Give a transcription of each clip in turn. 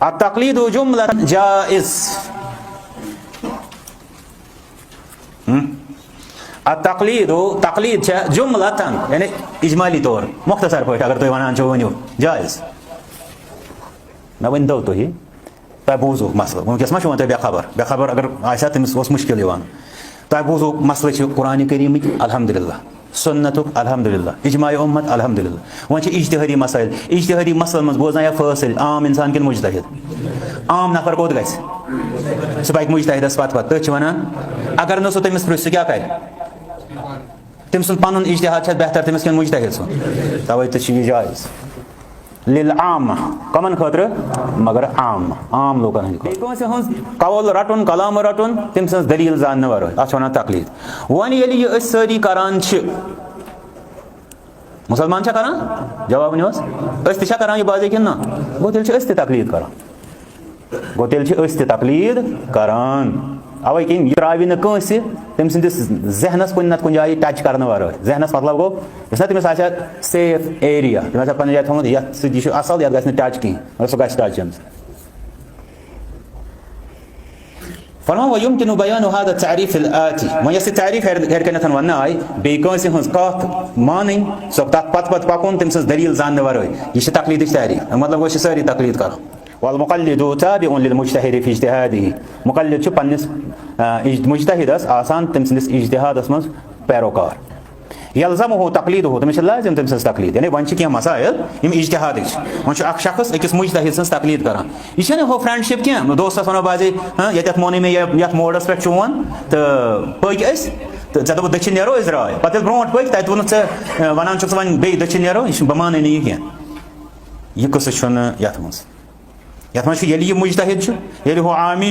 अत-तक़लीदु जुमलतन जाइज़। अत-तक़लीदु तक़लीद छ जुमलतन यानी इजमाली तौर मुख्तसर पे अगर तुम वनान छो वनियो जाइज़। मे वन दो तुही तुम बूजो मसलो वनकस मा तुम बेखबर अगर आसा तमिस ओस मुश्किल यवान तुम बूजो मसलो छ कुरान करीम अल्हम्दुलिल्लाह सुन्नतुक अल्हम्दुलिल्लाह इजमाए उम्मत अल्हम्दुलिल्लाह वन छ इज्तिहादी मसाइल इज्तिहादी मसलन मज बोजना या फैसल आम इंसान किन मुज्तहिद आम नफर कोत गस सह पाक मुज्तहिदस पत पत छ वनान अगर न सो तमिस प्रिस क्या कर तम सुन पन इज्तिहाद छ बेहतर तमिस किन मुज्तहिद सो तवै त छ जायज लिल आम कमन खतर मगर आम लोगन कौल रटुन कलाम रटुन तम सज दलील जान वर अत वन तक़लीद वन ये सारी करान मुसलमान करान जवाब वन करान यह बाजे कि ना गो तेल तक़लीद करान गो तेल तक़लीद करान अवे किन यह त्रावि न कंसे तम सिंदिस जहनस कुन नत कुन जाय टच करने वर जहनस मतलब गो यस तमिस आसा सेफ एरिया तमिस पन जाय थोन यत सि असल यत गस न टच की मगर सो गस टच फरमा व युमकिनु बयानु हादा तारीफ अल आती वन यस तारीफ हेर कनथन वन आय बे कंसे हंस कथ मानिन सो तत पत पकुन तमिस दलील जान वर यह तक़लीद तारीफ मतलब गो सारी तक़लीद कर वल-मुक़ल्लिदु ताबिउन लिल-मुज्तहिद फी इज्तिहादिही मुक़ल्लिद छ पन्निस मुज्तहिदस आसान तम सिंदिस इज्तिहादस मज पैरोकार यल्ज़मुहु तक़लीदुहु तमिस लाजिम तम सिंदिस तक़लीद यानी वन छ क्या मसाइल यम इज्तिहाद वन छ अख शख्स अकिस मुज्तहिद सिंदिस तक़लीद करान यह छ हो फ्रेंडशिप क्या दोस्तस वनो बाजे यत मोनी में यत मोडस पे चोन तो पक अस तो जे दप दक्षिण नेरो इस राय पत ब्रोट पक तत वन च वनान छ वन बे दक्षिण नेरो यह बमान नहीं क्या यह कस छ यत मज यथ मज यह मुज्तहिद ये हो आमी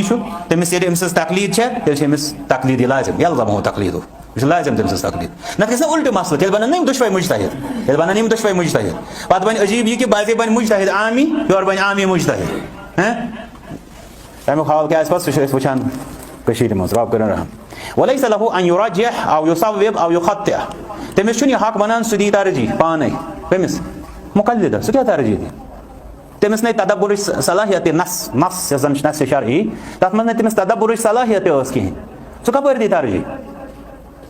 तमिस अमिस तक़लीद तेमिस तक़लीद लाजिम यल्ज़मुहु तक़लीदुहु यह लाजिम तमिस तक़लीद नत गस उल्टे मसल तेल बन नम दुश्वय मुज्तहिद तेल बन नम दुश्वय मुज्तहिद पत बन अजीब यह कि बाजे बन मुज्तहिद आमी योर बन आमी मुज्तहिद तमिक हाल क्या पत सह वुचान मज रब कर रहम वलैस लहु अन युरज्जिह औ युसव्विब औ युखत्तिअ तमिस यह हक बनान सह दी तरजीह पाने कमिस मुक़ल्लिदस सह क्या तरजीह दी तमिस नहीं तदब्बुर सलाहियत नस नस शरई तथ मज तमिस तदब्बुर सलाहियत कहें सह कपर दी तरजीह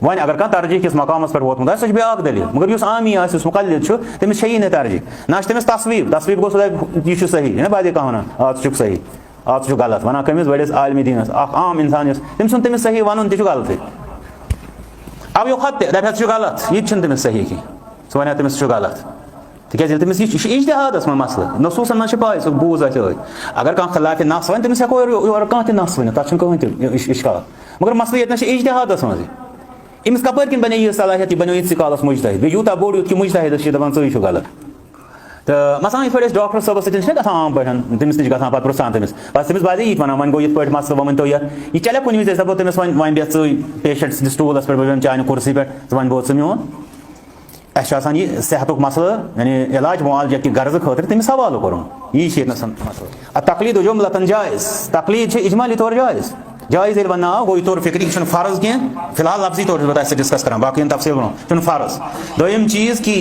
वन अगर कह तरजीह किस मकामस पे वोतमुत सह ब्याक दलील मगर उस आमी मुक़ल्लिद तमिस छई न तरजीह ना तमिस तस्वीब गो यह सही ना बादे कह वन आज सही आज गलत वन कमिस बड़िस आलमी दीनस आम इंसान तम तमिस सही वन तह गलत अब यो खत दप गलत यह तमिस सही कह सह वन तमिस गलत तिक तमिस इज्तिहादस में मसल नसूसन मज पाए सह बूज अगर कह खिलाफ नस वन तमिस हेको योर कह नस वन तथ कहें इश्काल मगर मसल ये इज्तिहादस मज अमिस कपर किन बने यह सलाहियत यह बनो इस कालस मुज्तहिद बे यूता बोड़ यूत कि मुज्तहिद दपान सी गलत तो मसान ये डॉक्टर सबस सत गो आम पे तमिस नश ग पुरान तमिस बस तमिस बाजे ये वन वन गो ये मसल वो तो यह चले कुन विज दपो तमिस वन बेह पेशेंट सदिस स्टूलस पे चान कुर्सी पे वन बहुत मोन असान यह सेहतुक मसल यानी इलाज मुआलजा कि गर्ज खतर तमिस हवाल करुन यह मसल तक़लीद जुमलतन जायज़ तक़लीद इजमाली तौर जायज़ ये वन गो तौर फिक्री फ़र्ज कह फिलहाल लफ्जी तौर बता डिस्कस कर बाकी तफसील वो फ़र्ज दोम चीज़ कि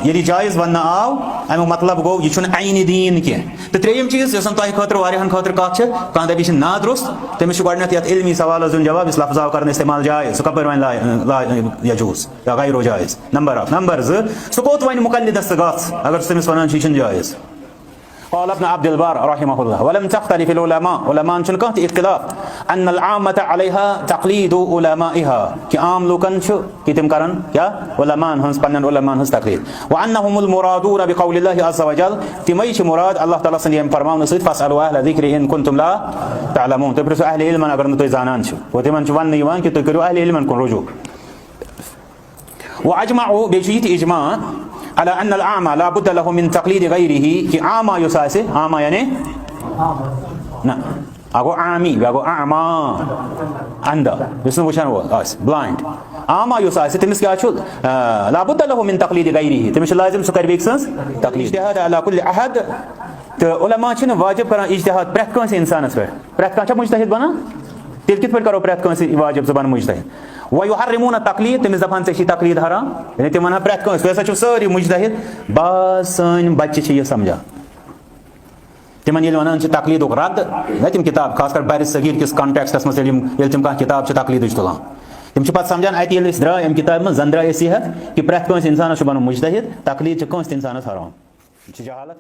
ये जायज़ वन आव अमुक मतलब गो यह आइन दीन कह तो त्रेयम चीज़ तह खतर कत कह दप ना दुरुस्त तमिस गो इल्मी सवाल दिन जवाब इस लफ्ज़ कर इस्तेमाल जायज़ सह कपर वन यजूज़ या गैर जायज़ नंबर सह कोत वन मुक़ल्लिदस अगर तमिस वन यह जायज़ क़ाल इब्न अब्दुल बर रहिमहुल्लाह वलम तख्तलिफ अल उलमा उलमा चन कह इख्तिलाफ अन अल आमत अलैहा तक़लीद उलमाइहा कि आम लोकन कि तम करन क्या उलमान हंस पन्न उलमान हंस तक़लीद व अन्नहुमुल मुरादून बिक़ौलिल्लाहि अज़्ज़ा व जल तिमै छ मुराद अल्लाह तआला सं फरमान सत फसअलु अहल ज़िक्र इन कुंतुम ला तअलमून तो प्रिस अहल इल्म अगर तुम जानन छ वो तिमन छ वन यवान कि तुम करो अहल इल्म कुन रुजू व अजमअ बेजित इजमा अला अन अल आमा ला बुद्द लहु मिन तक़लीद गैरिही कि आमा युसासे आमा यानी ना अगो आमी अगो आमा अंधा जिसने वुचान वो ब्लाइंड आमा युसासे तमिस क्या छु ला बुद्द लहु मिन तक़लीद गैरिही तमिस लाजिम सु कर बेक्संस तक़लीद इज्तिहाद अला कुल्ल अहद तो उलमा छ वाजिब कर इज्तिहाद प्रत कंस इंसानस पे प्रत कंस मुज्तहिद बना तेल कित पे करो प्रत कंस वाजिब जबान मुज्तहिद व युहर्रिमून तक़लीद तमिस दपान से तक़लीद हराम यानी तिम वन प्रत कंस वैसा छु सारी मुज्तहिद बस सन बच्चे छ ये समझा तिमन ये वन तकलीद रद्द न तम किताब खासकर बर सगीर किस कॉन्टेक्सटस मज तम कह किताब किताब तुलान तम पे समझान अत द्रा अम किताब मज जन द्राय सेहत कि प्रेथ कंस इंसानस बन मुजतहिद तकलीद कंस इंसानस हराम जहालत